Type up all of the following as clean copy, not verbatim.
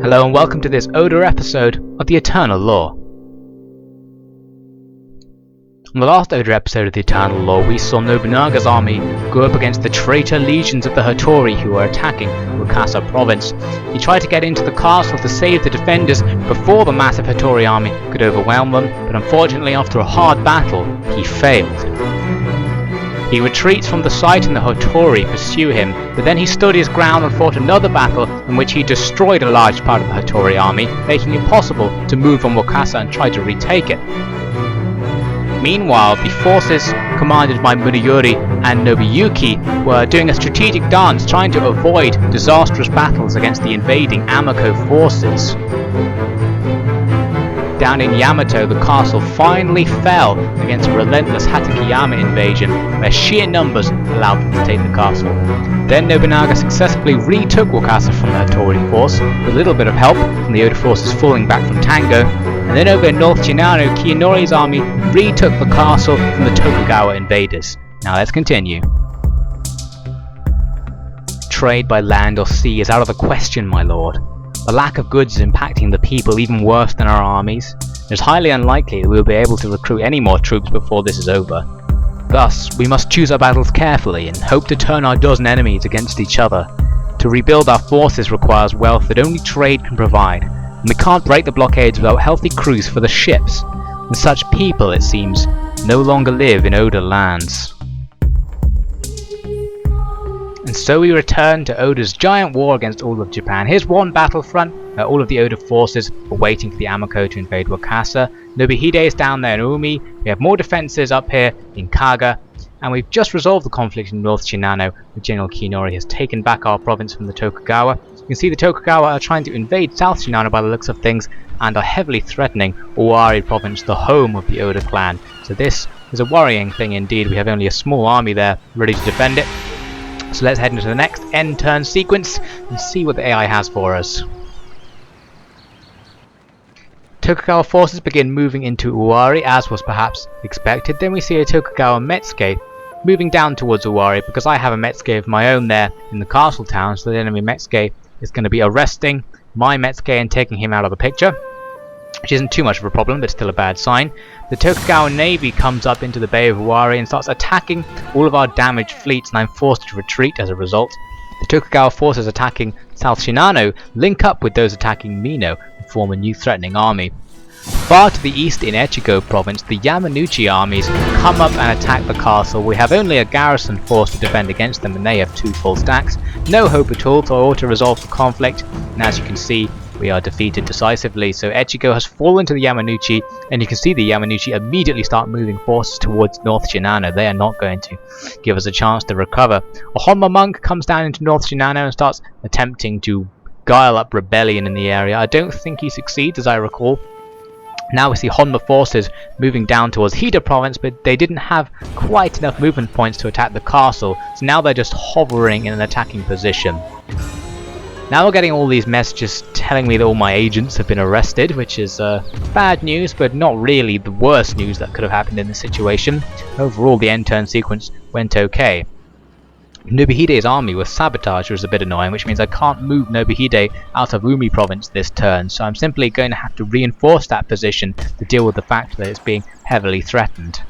Hello and welcome to this Oda episode of the Eternal Law. In the last Oda episode of the Eternal Law, we saw Nobunaga's army go up against the traitor legions of the Hattori who were attacking Wakasa province. He tried to get into the castle to save the defenders before the massive Hattori army could overwhelm them, but unfortunately after a hard battle, he failed. He retreats from the site and the Hattori pursue him, but then he stood his ground and fought another battle in which he destroyed a large part of the Hattori army, making it possible to move on Wakasa and try to retake it. Meanwhile, the forces commanded by Murayuri and Nobuyuki were doing a strategic dance trying to avoid disastrous battles against the invading Amako forces. Down in Yamato, the castle finally fell against a relentless Hatakeyama invasion, where sheer numbers allowed them to take the castle. Then Nobunaga successfully retook Wakasa from the Hattori force, with a little bit of help from the Oda forces falling back from Tango, and then over in North Shinano, Kiyanori's army retook the castle from the Tokugawa invaders. Now let's continue. Trade by land or sea is out of the question, my lord. The lack of goods is impacting the people even worse than our armies. It is highly unlikely that we will be able to recruit any more troops before this is over. Thus, we must choose our battles carefully and hope to turn our dozen enemies against each other. To rebuild our forces requires wealth that only trade can provide, and we can't break the blockades without healthy crews for the ships, and such people, it seems, no longer live in Oda lands. And so we return to Oda's giant war against all of Japan. Here's one battlefront where all of the Oda forces are waiting for the Amako to invade Wakasa. Nobuhide is down there in Umi. We have more defences up here in Kaga. And we've just resolved the conflict in North Shinano, where General Kiyanori has taken back our province from the Tokugawa. You can see the Tokugawa are trying to invade South Shinano by the looks of things, and are heavily threatening Owari province, the home of the Oda clan. So this is a worrying thing indeed. We have only a small army there ready to defend it. So let's head into the next end turn sequence and see what the AI has for us. Tokugawa forces begin moving into Owari, as was perhaps expected. Then we see a Tokugawa Metsuke moving down towards Owari, because I have a Metsuke of my own there in the castle town, so the enemy Metsuke is going to be arresting my Metsuke and taking him out of the picture, which isn't too much of a problem, but still a bad sign. The Tokugawa navy comes up into the Bay of Owari and starts attacking all of our damaged fleets, and I'm forced to retreat as a result. The Tokugawa forces attacking South Shinano link up with those attacking Mino and form a new threatening army. Far to the east in Echigo province, the Yamanouchi armies come up and attack the castle. We have only a garrison force to defend against them, and they have 2 full stacks. No hope at all to auto-resolve the conflict, and as you can see, we are defeated decisively. So Echigo has fallen to the Yamanouchi, and you can see the Yamanouchi immediately start moving forces towards North Shinano. They are not going to give us a chance to recover. A Honma monk comes down into North Shinano and starts attempting to guile up rebellion in the area. I don't think he succeeds, as I recall. Now we see Honma forces moving down towards Hida province, but they didn't have quite enough movement points to attack the castle, so now they're just hovering in an attacking position. Now we're getting all these messages telling me that all my agents have been arrested, which is bad news, but not really the worst news that could have happened in this situation. Overall, the end turn sequence went okay. Nobuhide's army was sabotaged, which is a bit annoying, which means I can't move Nobuhide out of Umi province this turn, so I'm simply going to have to reinforce that position to deal with the fact that it's being heavily threatened.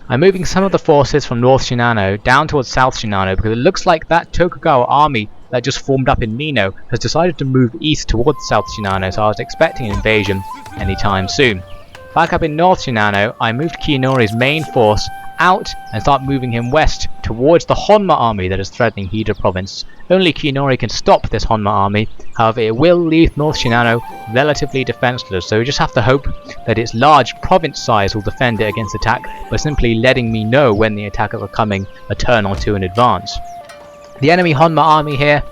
I'm moving some of the forces from North Shinano down towards South Shinano, because it looks like that Tokugawa army that just formed up in Mino has decided to move east towards South Shinano, so I was expecting an invasion anytime soon. Back up in North Shinano, I moved Kiyanori's main force out and start moving him west towards the Honma army that is threatening Hida province. Only Kiyanori can stop this Honma army, however it will leave North Shinano relatively defenseless, so we just have to hope that its large province size will defend it against attack by simply letting me know when the attackers are coming a turn or two in advance. The enemy Honma army here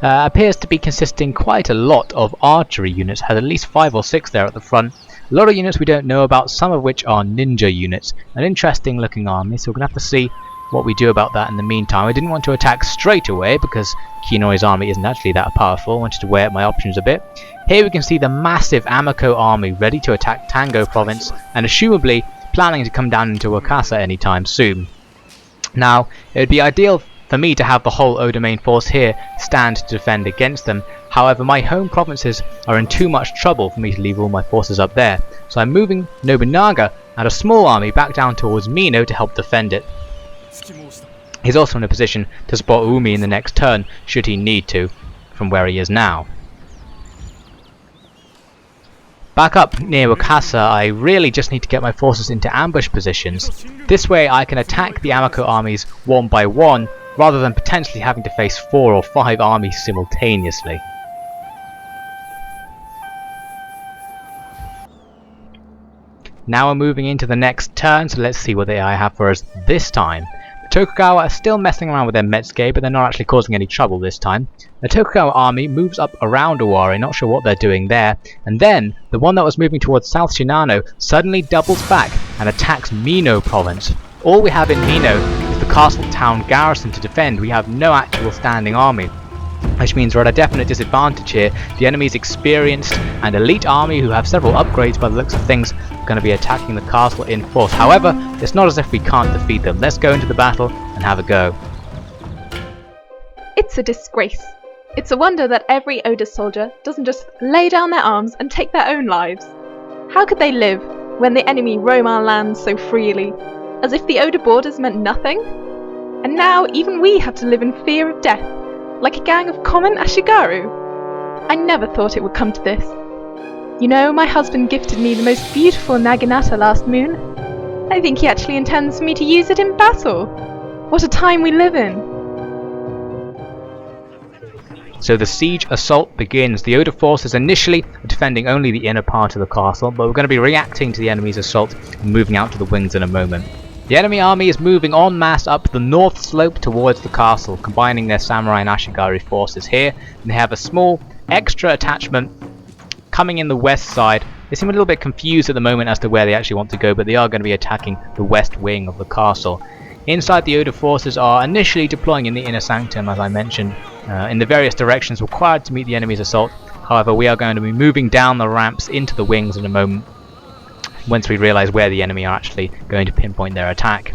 appears to be consisting quite a lot of archery units, has at least 5 or 6 there at the front. A lot of units we don't know about, some of which are ninja units. An interesting looking army, so we're going to have to see what we do about that in the meantime. I didn't want to attack straight away because Kiyanori's army isn't actually that powerful. I wanted to weigh up my options a bit. Here we can see the massive Amako army ready to attack Tango province, and assumably planning to come down into Wakasa anytime soon. Now, it would be ideal for me to have the whole Oda main force here stand to defend against them. However, my home provinces are in too much trouble for me to leave all my forces up there, so I'm moving Nobunaga and a small army back down towards Mino to help defend it. He's also in a position to support Umi in the next turn, should he need to, from where he is now. Back up near Wakasa, I really just need to get my forces into ambush positions. This way I can attack the Amako armies one by one, rather than potentially having to face 4 or 5 armies simultaneously. Now we're moving into the next turn, so let's see what I have for us this time. The Tokugawa are still messing around with their Metsuge, but they're not actually causing any trouble this time. The Tokugawa army moves up around Owari, not sure what they're doing there, and then the one that was moving towards South Shinano suddenly doubles back and attacks Mino province. All we have in Mino is the castle town garrison to defend. We have no actual standing army, which means we're at a definite disadvantage here. The enemy's experienced and elite army, who have several upgrades by the looks of things, are going to be attacking the castle in force. However, it's not as if we can't defeat them. Let's go into the battle and have a go. It's a disgrace. It's a wonder that every Oda soldier doesn't just lay down their arms and take their own lives. How could they live when the enemy roam our lands so freely, as if the Oda borders meant nothing? And now even we have to live in fear of death, like a gang of common Ashigaru. I never thought it would come to this. You know, my husband gifted me the most beautiful naginata last moon. I think he actually intends for me to use it in battle. What a time we live in! So the siege assault begins. The Oda forces initially are defending only the inner part of the castle, but we're going to be reacting to the enemy's assault and moving out to the wings in a moment. The enemy army is moving en masse up the north slope towards the castle, combining their samurai and Ashigaru forces here, and they have a small extra attachment coming in the west side. They seem a little bit confused at the moment as to where they actually want to go, but they are going to be attacking the west wing of the castle. Inside, the Oda forces are initially deploying in the inner sanctum, as I mentioned, in the various directions required to meet the enemy's assault. However, we are going to be moving down the ramps into the wings in a moment, once we realise where the enemy are actually going to pinpoint their attack.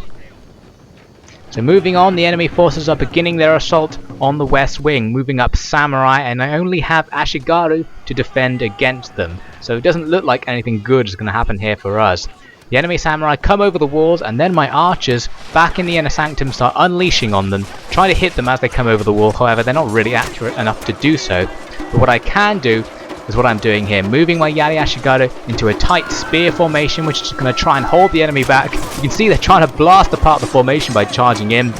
So moving on, the enemy forces are beginning their assault on the west wing, moving up samurai, and I only have Ashigaru to defend against them. So it doesn't look like anything good is going to happen here for us. The enemy samurai come over the walls, and then my archers back in the inner sanctum start unleashing on them, trying to hit them as they come over the wall. However, they're not really accurate enough to do so. But what I can do is what I'm doing here, moving my Yari Ashigaru into a tight spear formation, which is going to try and hold the enemy back. You can see they're trying to blast apart the formation by charging in.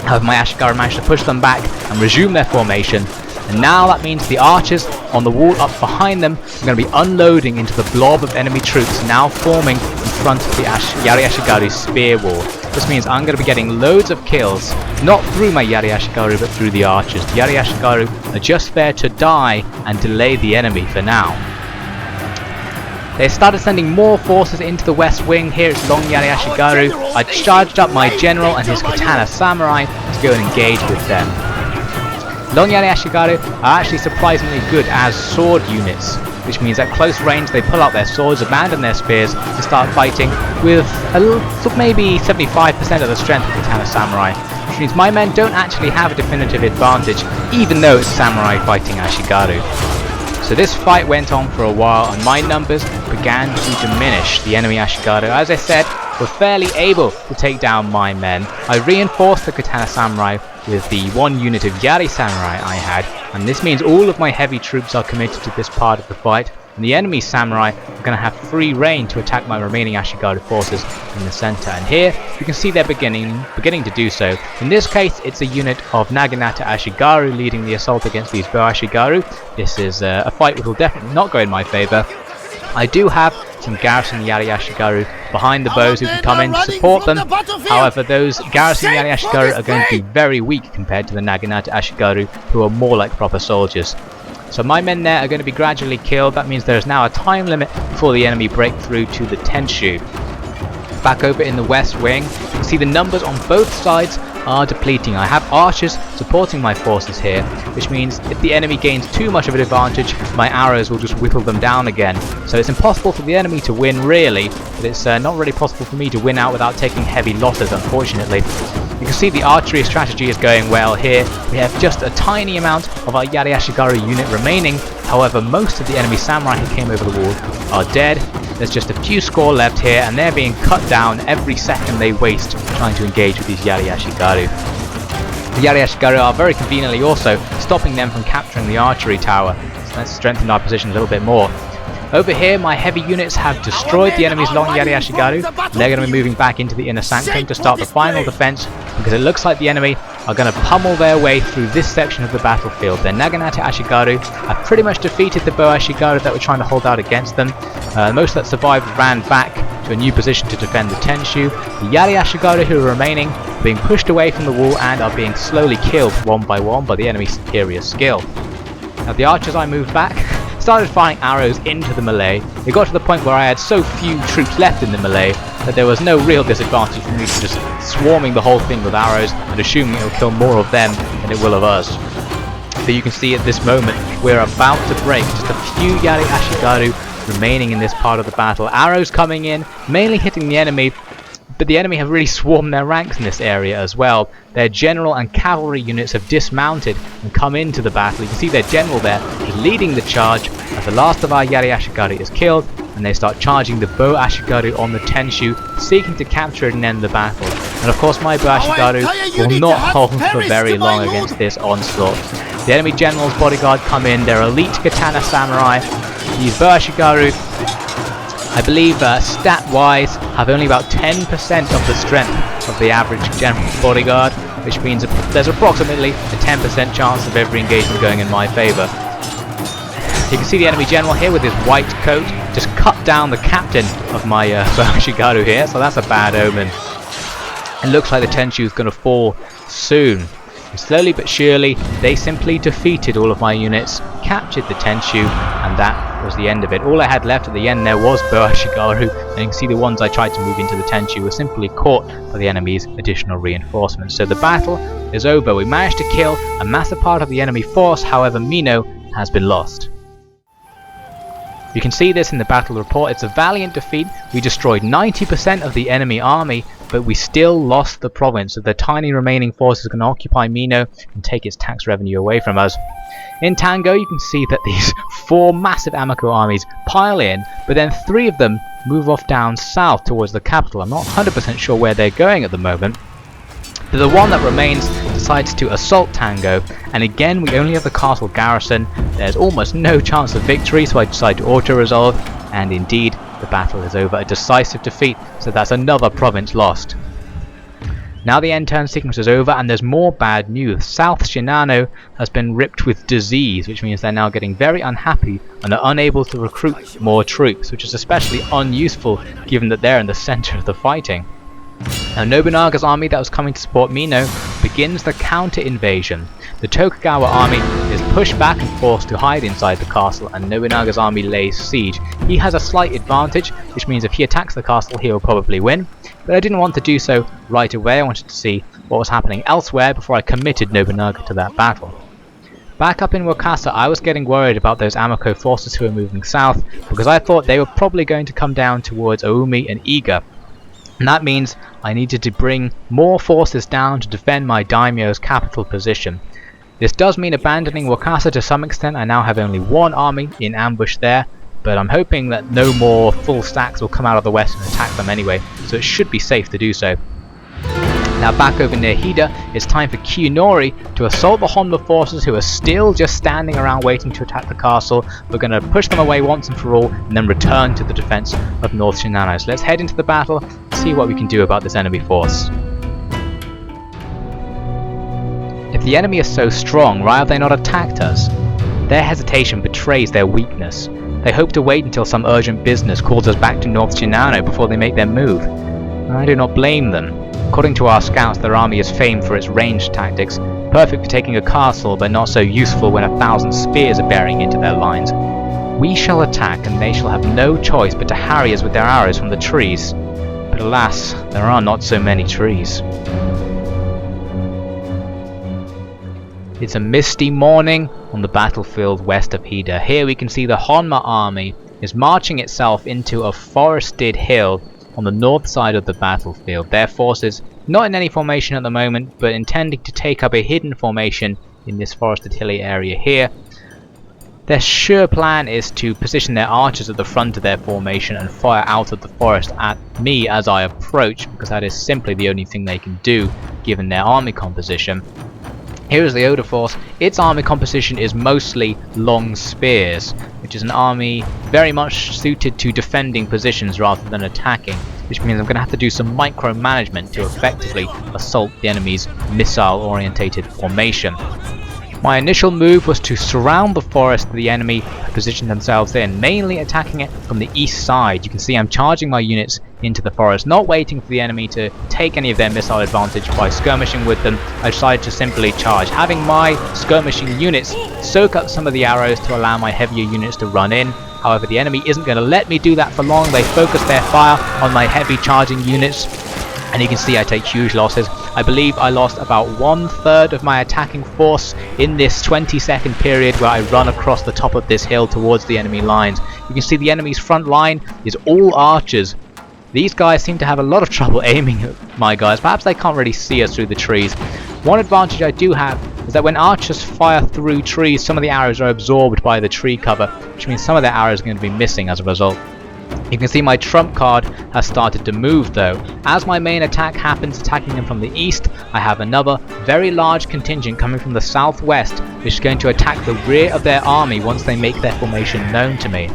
However, my Ashigaru managed to push them back and resume their formation. And now that means the archers on the wall up behind them are going to be unloading into the blob of enemy troops now forming in front of the Yari Ashigaru's spear wall. This means I'm going to be getting loads of kills, not through my Yari Ashigaru but through the archers. The Yari Ashigaru are just there to die and delay the enemy for now. They started sending more forces into the west wing. Here it's Long Yari Ashigaru. I charged up my general and his katana samurai to go and engage with them. Long Yari Ashigaru are actually surprisingly good as sword units, which means at close range they pull out their swords, abandon their spears, and start fighting with maybe 75% of the strength of Katana Samurai, which means my men don't actually have a definitive advantage, even though it's Samurai fighting Ashigaru. So this fight went on for a while, and my numbers began to diminish. The enemy Ashigaru, as I said, were fairly able to take down my men. I reinforced the Katana Samurai with the one unit of Yari Samurai I had, and this means all of my heavy troops are committed to this part of the fight, and the enemy Samurai are going to have free reign to attack my remaining Ashigaru forces in the centre. And here you can see they're beginning to do so. In this case, it's a unit of Naginata Ashigaru leading the assault against these Bow Ashigaru. This is a fight which will definitely not go in my favour. I do have some garrison Yari Ashigaru behind the bows who can come in to support them. However, those garrison Yari Ashigaru are going to be very weak compared to the Naginata Ashigaru, who are more like proper soldiers. So my men there are going to be gradually killed. That means there is now a time limit before the enemy break through to the Tenshu. Back over in the west wing, you can see the numbers on both sides are depleting. I have archers supporting my forces here, which means if the enemy gains too much of an advantage, my arrows will just whittle them down again. So it's impossible for the enemy to win really, but it's not really possible for me to win out without taking heavy losses, unfortunately. You can see the archery strategy is going well here. We have just a tiny amount of our Yari Ashigaru unit remaining. However, most of the enemy samurai who came over the wall are dead. There's just a few score left here, and they're being cut down every second they waste trying to engage with these Yari Ashigaru. The Yari Ashigaru are very conveniently also stopping them from capturing the archery tower, so let's strengthen our position a little bit more. Over here, my heavy units have destroyed the enemy's long Yari Ashigaru. They're going to be moving back into the inner sanctum to start the final defense, because it looks like the enemy are going to pummel their way through this section of the battlefield. Their Naginata Ashigaru have pretty much defeated the Bow Ashigaru that were trying to hold out against them. Most that survived ran back to a new position to defend the Tenshu. The Yari Ashigaru who are remaining are being pushed away from the wall and are being slowly killed one by one by the enemy's superior skill. Now the archers I moved back started firing arrows into the melee. It got to the point where I had so few troops left in the melee that there was no real disadvantage for me to just swarming the whole thing with arrows and assuming it will kill more of them than it will of us. But you can see at this moment we're about to break. Just a few Yari Ashigaru remaining in this part of the battle. Arrows coming in, mainly hitting the enemy, but the enemy have really swarmed their ranks in this area as well. Their general and cavalry units have dismounted and come into the battle. You can see their general there is leading the charge as the last of our Yari Ashigaru is killed, and they start charging the Bow Ashigaru on the Tenshu, seeking to capture it and end the battle. And of course my Bow Ashigaru will not hold for very long against this onslaught. The enemy general's bodyguard come in, they're elite katana samurai. These Bow Ashigaru, I believe stat-wise, have only about 10% of the strength of the average general's bodyguard, which means there's approximately a 10% chance of every engagement going in my favour. You can see the enemy general here with his white coat just cut down the captain of my Bow Ashigaru here, so that's a bad omen. It looks like the Tenshu is going to fall soon. And slowly but surely, they simply defeated all of my units, captured the Tenshu, and that was the end of it. All I had left at the end there was Bow Ashigaru, and you can see the ones I tried to move into the Tenshu were simply caught by the enemy's additional reinforcements. So the battle is over. We managed to kill a massive part of the enemy force, however Mino has been lost. You can see this in the battle report. It's a valiant defeat. We destroyed 90% of the enemy army, but we still lost the province. So the tiny remaining forces can occupy Mino and take its tax revenue away from us. In Tango, you can see that these 4 massive Amako armies pile in, but then 3 of them move off down south towards the capital. I'm not 100% sure where they're going at the moment. But the one that remains decides to assault Tango, and again we only have the castle garrison. There's almost no chance of victory, so I decide to auto-resolve, and indeed the battle is over. A decisive defeat, so that's another province lost. Now the end turn sequence is over, and there's more bad news. South Shinano has been ripped with disease, which means they're now getting very unhappy and are unable to recruit more troops, which is especially unuseful given that they're in the center of the fighting. Now Nobunaga's army that was coming to support Mino begins the counter-invasion. The Tokugawa army is pushed back and forced to hide inside the castle, and Nobunaga's army lays siege. He has a slight advantage, which means if he attacks the castle he will probably win, but I didn't want to do so right away. I wanted to see what was happening elsewhere before I committed Nobunaga to that battle. Back up in Wakasa, I was getting worried about those Amako forces who were moving south, because I thought they were probably going to come down towards Oumi and Iga. And that means I needed to bring more forces down to defend my daimyo's capital position. This does mean abandoning Wakasa to some extent. I now have only 1 army in ambush there, but I'm hoping that no more full stacks will come out of the west and attack them anyway, so it should be safe to do so. Now back over near Hida, it's time for Kiyonori to assault the Honma forces who are still just standing around waiting to attack the castle. We're going to push them away once and for all, and then return to the defense of North Shinano. So let's head into the battle and see what we can do about this enemy force. If the enemy is so strong, why have they not attacked us? Their hesitation betrays their weakness. They hope to wait until some urgent business calls us back to North Shinano before they make their move. I do not blame them. According to our scouts, their army is famed for its ranged tactics, perfect for taking a castle, but not so useful when 1,000 spears are bearing into their lines. We shall attack, and they shall have no choice but to harry us with their arrows from the trees. But alas, there are not so many trees. It's a misty morning on the battlefield west of Hida. Here we can see the Honma army is marching itself into a forested hill on the north side of the battlefield. Their forces not in any formation at the moment, but intending to take up a hidden formation in this forested hilly area here. Their sure plan is to position their archers at the front of their formation and fire out of the forest at me as I approach, because that is simply the only thing they can do given their army composition. Here is the Oda force. Its army composition is mostly long spears, which is an army very much suited to defending positions rather than attacking, which means I'm going to have to do some micromanagement to effectively assault the enemy's missile-orientated formation. My initial move was to surround the forest the enemy positioned themselves in, mainly attacking it from the east side. You can see I'm charging my units into the forest, not waiting for the enemy to take any of their missile advantage by skirmishing with them. I decided to simply charge, having my skirmishing units soak up some of the arrows to allow my heavier units to run in. However, the enemy isn't going to let me do that for long. They focus their fire on my heavy charging units, and you can see I take huge losses. I believe I lost about 1/3 of my attacking force in this 20-second period where I run across the top of this hill towards the enemy lines. You can see the enemy's front line is all archers. These guys seem to have a lot of trouble aiming at my guys. Perhaps they can't really see us through the trees. One advantage I do have is that when archers fire through trees, some of the arrows are absorbed by the tree cover, which means some of their arrows are going to be missing as a result. You can see my trump card has started to move though. As my main attack happens, attacking them from the east, I have another very large contingent coming from the southwest, which is going to attack the rear of their army once they make their formation known to me.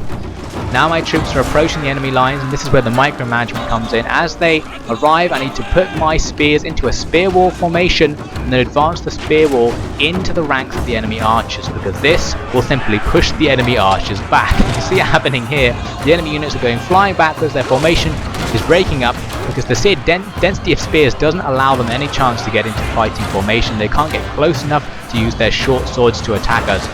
Now my troops are approaching the enemy lines, and this is where the micromanagement comes in. As they arrive, I need to put my spears into a spear wall formation and then advance the spear wall into the ranks of the enemy archers, because this will simply push the enemy archers back. You can see it happening here. The enemy units are going flying backwards, their formation is breaking up because the sheer density of spears doesn't allow them any chance to get into fighting formation. They can't get close enough to use their short swords to attack us.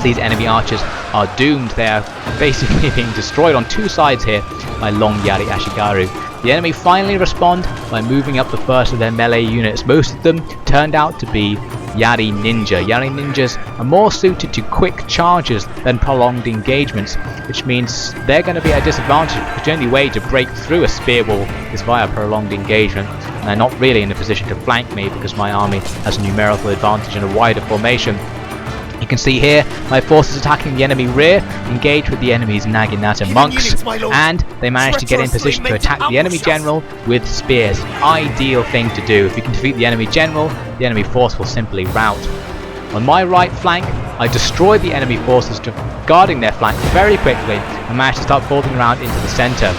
These enemy archers are doomed. They are basically being destroyed on two sides here by long Yari Ashigaru. The enemy finally respond by moving up the first of their melee units. Most of them turned out to be Yari Ninja. Yari Ninjas are more suited to quick charges than prolonged engagements, which means they're going to be at a disadvantage because the only way to break through a spear wall is via prolonged engagement, and they're not really in a position to flank me because my army has a numerical advantage in a wider formation. You can see here my forces attacking the enemy rear, engage with the enemy's Naginata monks, and they manage to get in position to attack the enemy general with spears. Ideal thing to do. If you can defeat the enemy general, the enemy force will simply rout. On my right flank, I destroyed the enemy forces guarding their flank very quickly and managed to start falling around into the center.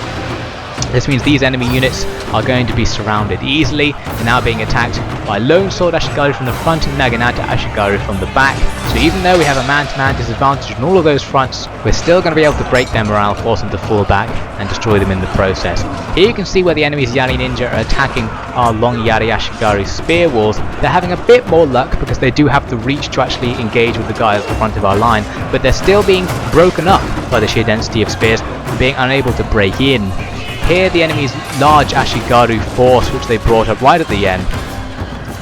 This means these enemy units are going to be surrounded easily. They're now being attacked by Lone Sword Ashigaru from the front and Naginata Ashigaru from the back. So even though we have a man-to-man disadvantage on all of those fronts, we're still going to be able to break their morale, force them to fall back and destroy them in the process. Here you can see where the enemy's Yari Ninja are attacking our long Yari Ashigaru spear walls. They're having a bit more luck because they do have the reach to actually engage with the guys at the front of our line, but they're still being broken up by the sheer density of spears and being unable to break in. Here the enemy's large Ashigaru force, which they brought up right at the end,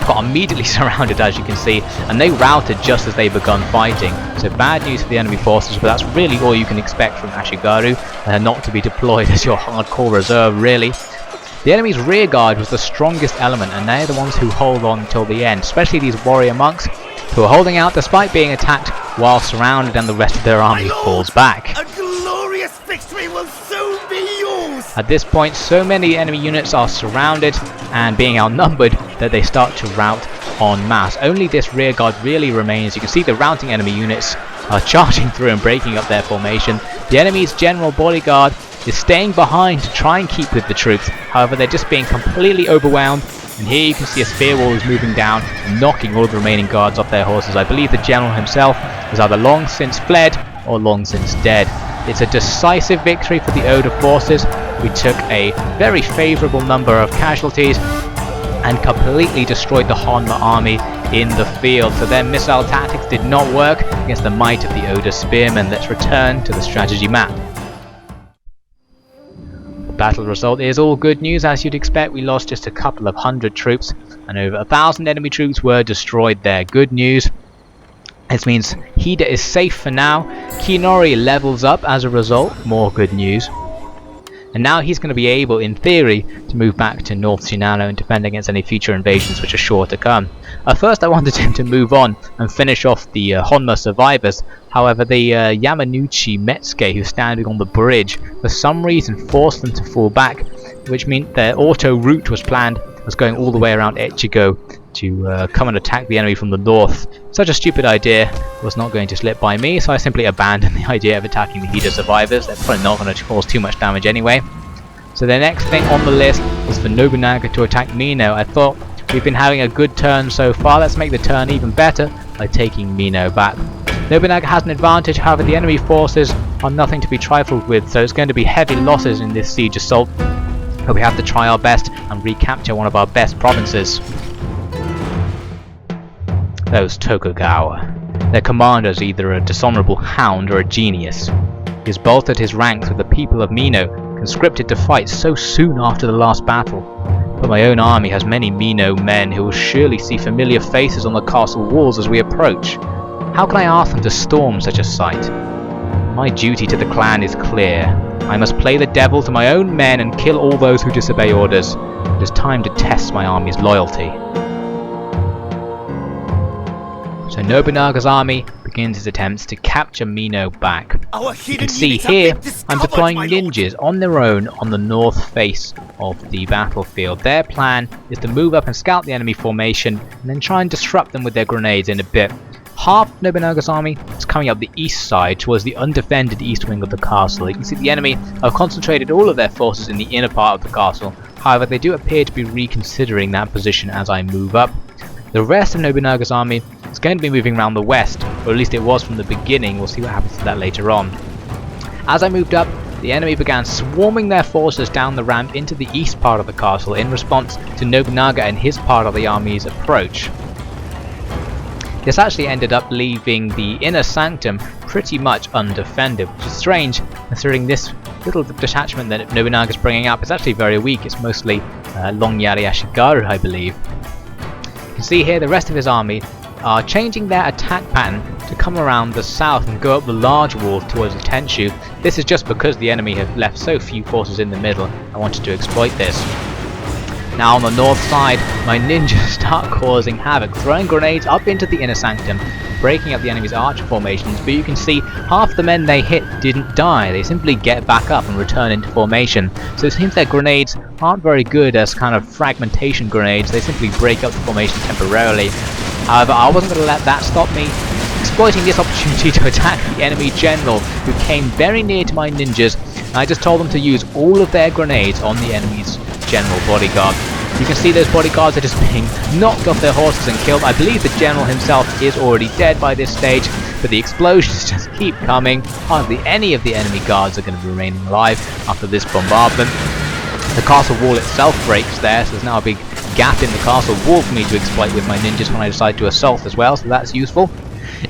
got immediately surrounded, as you can see, and they routed just as they begun fighting. So bad news for the enemy forces, but that's really all you can expect from Ashigaru. They're not to be deployed as your hardcore reserve, really. The enemy's rear guard was the strongest element, and they're the ones who hold on till the end, especially these warrior monks who are holding out despite being attacked while surrounded, and the rest of their army falls back. A glorious victory will soon be yours! At this point, so many enemy units are surrounded and being outnumbered that they start to rout en masse. Only this rear guard really remains. You can see the routing enemy units are charging through and breaking up their formation. The enemy's general bodyguard is staying behind to try and keep with the troops. However, they're just being completely overwhelmed. And here you can see a spear wall is moving down and knocking all of the remaining guards off their horses. I believe the general himself is either long since fled or long since dead. It's a decisive victory for the Oda forces. We took a very favourable number of casualties and completely destroyed the Honma army in the field. So their missile tactics did not work against the might of the Oda spearmen. Let's return to the strategy map. The battle result is all good news. As you'd expect, we lost just a couple of hundred troops and over 1,000 enemy troops were destroyed there. Good news. This means Hida is safe for now. Kinori levels up as a result. More good news. And now he's going to be able, in theory, to move back to North Shinano and defend against any future invasions which are sure to come. At first I wanted him to move on and finish off the Honma survivors. However, the Yamanouchi Metsuke, who's standing on the bridge, for some reason forced them to fall back, which meant their auto route was planned as going all the way around Echigo to come and attack the enemy from the north. Such a stupid idea was not going to slip by me, so I simply abandoned the idea of attacking the Hida survivors. They're probably not going to cause too much damage anyway. So the next thing on the list was for Nobunaga to attack Mino. I thought, we've been having a good turn so far, let's make the turn even better by taking Mino back. Nobunaga has an advantage, however the enemy forces are nothing to be trifled with, so it's going to be heavy losses in this siege assault. But we have to try our best and recapture one of our best provinces. Those Tokugawa. Their commander is either a dishonorable hound or a genius. He has bolstered his ranks with the people of Mino, conscripted to fight so soon after the last battle. But my own army has many Mino men who will surely see familiar faces on the castle walls as we approach. How can I ask them to storm such a sight? My duty to the clan is clear. I must play the devil to my own men and kill all those who disobey orders. It is time to test my army's loyalty. So Nobunaga's army begins its attempts to capture Mino back. You can see here I'm deploying ninjas on their own on the north face of the battlefield. Their plan is to move up and scout the enemy formation and then try and disrupt them with their grenades in a bit. Half Nobunaga's army is coming up the east side towards the undefended east wing of the castle. You can see the enemy have concentrated all of their forces in the inner part of the castle. However, they do appear to be reconsidering that position as I move up. The rest of Nobunaga's army is going to be moving around the west, or at least it was from the beginning. We'll see what happens to that later on. As I moved up, the enemy began swarming their forces down the ramp into the east part of the castle in response to Nobunaga and his part of the army's approach. This actually ended up leaving the inner sanctum pretty much undefended, which is strange considering this little detachment that Nobunaga is bringing up is actually very weak. It's mostly Long Yari Ashigaru, I believe. You can see here the rest of his army are changing their attack pattern to come around the south and go up the large wall towards the Tenshu. This is just because the enemy have left so few forces in the middle. I wanted to exploit this. Now on the north side, my ninjas start causing havoc, throwing grenades up into the inner sanctum, breaking up the enemy's archer formations, but you can see half the men they hit didn't die. They simply get back up and return into formation. So it seems their grenades aren't very good as kind of fragmentation grenades. They simply break up the formation temporarily. However, I wasn't going to let that stop me, exploiting this opportunity to attack the enemy general who came very near to my ninjas, and I just told them to use all of their grenades on the enemy's general bodyguard. You can see those bodyguards are just being knocked off their horses and killed. I believe the general himself is already dead by this stage, but the explosions just keep coming. Hardly any of the enemy guards are going to be remaining alive after this bombardment. The castle wall itself breaks there, so there's now a big gap in the castle wall for me to exploit with my ninjas when I decide to assault as well, so that's useful.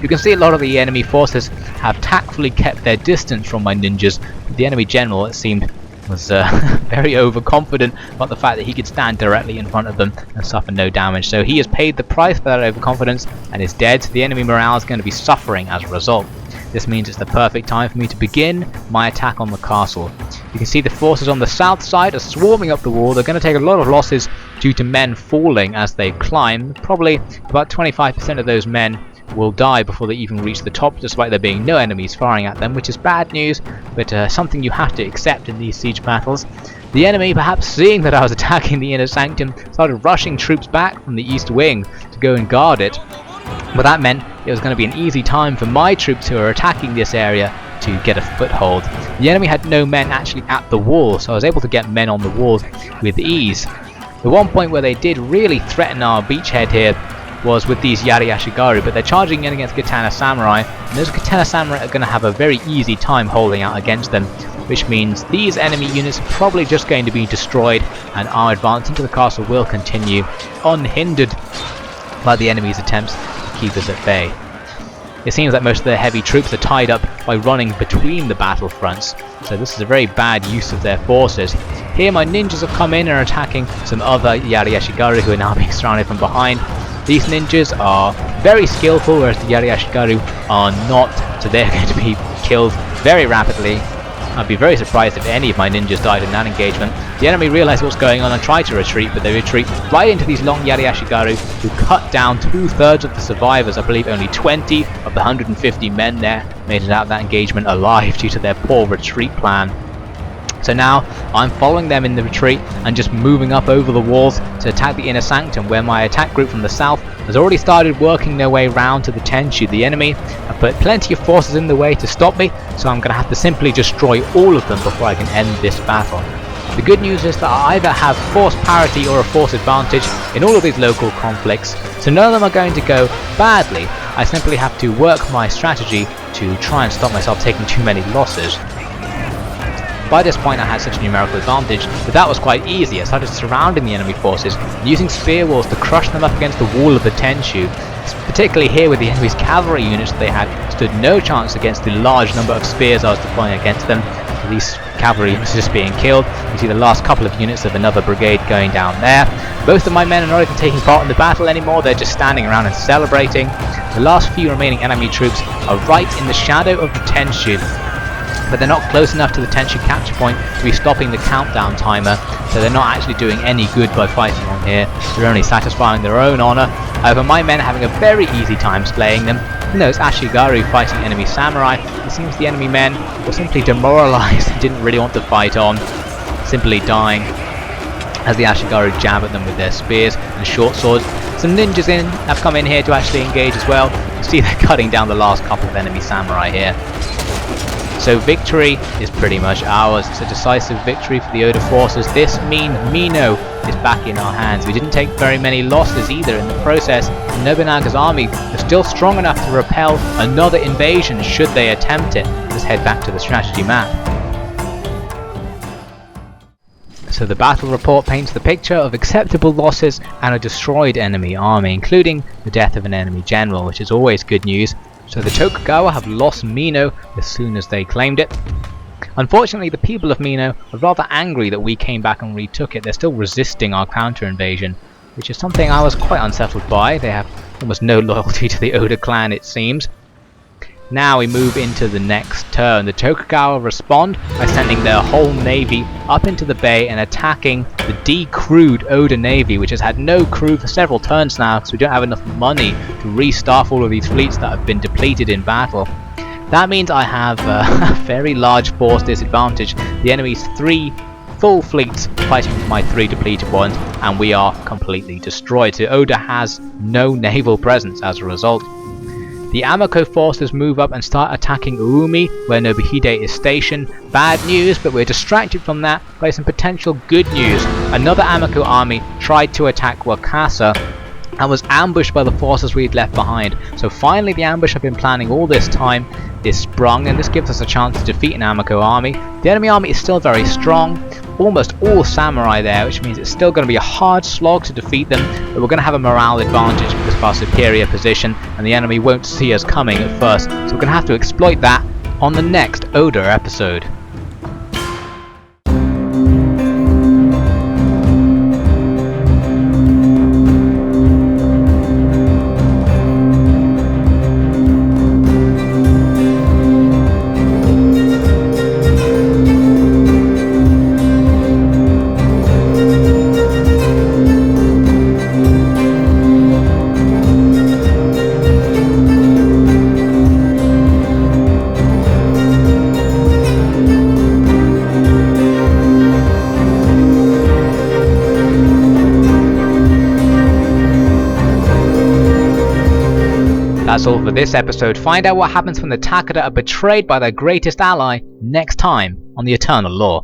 You can see a lot of the enemy forces have tactfully kept their distance from my ninjas, but the enemy general, it seemed, was very overconfident about the fact that he could stand directly in front of them and suffer no damage. So he has paid the price for that overconfidence and is dead. The enemy morale is going to be suffering as a result. This means it's the perfect time for me to begin my attack on the castle. You can see the forces on the south side are swarming up the wall. They're going to take a lot of losses due to men falling as they climb. Probably about 25% of those men will die before they even reach the top, despite there being no enemies firing at them, which is bad news, but something you have to accept in these siege battles. The enemy, perhaps seeing that I was attacking the inner sanctum, started rushing troops back from the east wing to go and guard it. But that meant it was going to be an easy time for my troops who are attacking this area to get a foothold. The enemy had no men actually at the wall, so I was able to get men on the walls with ease. The one point where they did really threaten our beachhead here was with these Yari Ashigaru, but they're charging in against Katana Samurai, and those Katana Samurai are going to have a very easy time holding out against them, which means these enemy units are probably just going to be destroyed, and our advance into the castle will continue unhindered by the enemy's attempts to keep us at bay. It seems that most of their heavy troops are tied up by running between the battlefronts, so this is a very bad use of their forces. Here my ninjas have come in and are attacking some other Yari Ashigaru who are now being surrounded from behind. These ninjas are very skillful, whereas the Yari Ashigaru are not, so they're going to be killed very rapidly. I'd be very surprised if any of my ninjas died in that engagement. The enemy realised what's going on and tried to retreat, but they retreat right into these long Yari Ashigaru, who cut down 2/3 of the survivors. I believe only 20 of the 150 men there made it out of that engagement alive due to their poor retreat plan. So now I'm following them in the retreat and just moving up over the walls to attack the inner sanctum, where my attack group from the south has already started working their way round to the Tenshu. The enemy have put plenty of forces in the way to stop me, so I'm going to have to simply destroy all of them before I can end this battle. The good news is that I either have force parity or a force advantage in all of these local conflicts, so none of them are going to go badly. I simply have to work my strategy to try and stop myself taking too many losses. By this point I had such a numerical advantage that that was quite easy. I started surrounding the enemy forces and using spear walls to crush them up against the wall of the Tenshu. Particularly here with the enemy's cavalry units that they had stood no chance against the large number of spears I was deploying against them. These cavalry units just being killed. You see the last couple of units of another brigade going down there. Both of my men are not even taking part in the battle anymore, they're just standing around and celebrating. The last few remaining enemy troops are right in the shadow of the Tenshu, but they're not close enough to the Tenshu capture point to be stopping the countdown timer, so they're not actually doing any good by fighting on here. They're only satisfying their own honour. However, my men are having a very easy time slaying them. Even though it's Ashigaru fighting enemy samurai, it seems the enemy men were simply demoralised and didn't really want to fight on, simply dying as the Ashigaru jab at them with their spears and short swords. Some ninjas have come in here to actually engage as well. You see they're cutting down the last couple of enemy samurai here. So victory is pretty much ours. It's a decisive victory for the Oda forces. This means Mino is back in our hands. We didn't take very many losses either in the process. Nobunaga's army is still strong enough to repel another invasion should they attempt it. Let's head back to the strategy map. So the battle report paints the picture of acceptable losses and a destroyed enemy army, including the death of an enemy general, which is always good news. So the Tokugawa have lost Mino as soon as they claimed it. Unfortunately, the people of Mino are rather angry that we came back and retook it. They're still resisting our counter-invasion, which is something I was quite unsettled by. They have almost no loyalty to the Oda clan, it seems. Now we move into the next turn. The Tokugawa respond by sending their whole navy up into the bay and attacking the decrewed Oda navy, which has had no crew for several turns now because we don't have enough money to restaff all of these fleets that have been depleted in battle. That means I have a very large force disadvantage. The enemy's 3 full fleets fighting with my 3 depleted ones, and we are completely destroyed. So Oda has no naval presence as a result. The Amako forces move up and start attacking Uumi, where Nobuhide is stationed. Bad news, but we're distracted from that by some potential good news. Another Amako army tried to attack Wakasa and was ambushed by the forces we'd left behind. So finally the ambush I've been planning all this time is sprung, and this gives us a chance to defeat an Amako army. The enemy army is still very strong, almost all samurai there, which means it's still going to be a hard slog to defeat them, but we're going to have a morale advantage because of our superior position, and the enemy won't see us coming at first, so we're going to have to exploit that on the next Oda episode. That's all for this episode. Find out what happens when the Takeda are betrayed by their greatest ally next time on The Eternal Law.